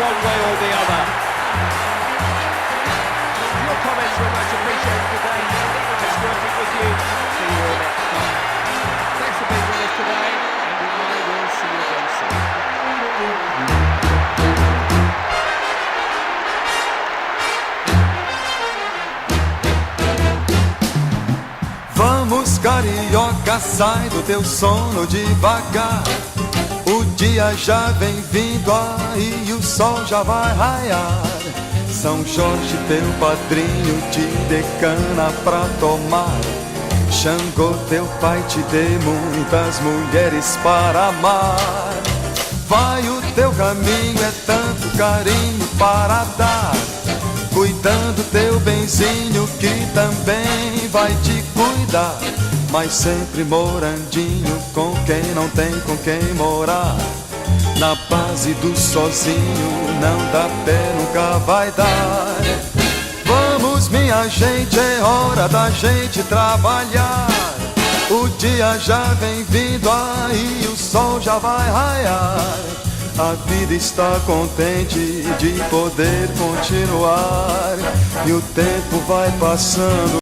one way or the other. Your comments were much appreciated today. Nice working with you. See you all next time. Thanks for being with us today, and I will see you again soon. Vamos, carioca, sai do teu sono devagar. O dia já vem vindo aí e o sol já vai raiar. São Jorge, teu padrinho, te dê cana pra tomar. Xangô, teu pai, te dê muitas mulheres para amar. Vai o teu caminho, é tanto carinho para dar. Cuidando teu benzinho que também vai te cuidar. Mas sempre morandinho com quem não tem com quem morar. Na base do sozinho não dá pé, nunca vai dar. Vamos, minha gente, é hora da gente trabalhar. O dia já vem vindo aí, o sol já vai raiar. A vida está contente de poder continuar. E o tempo vai passando.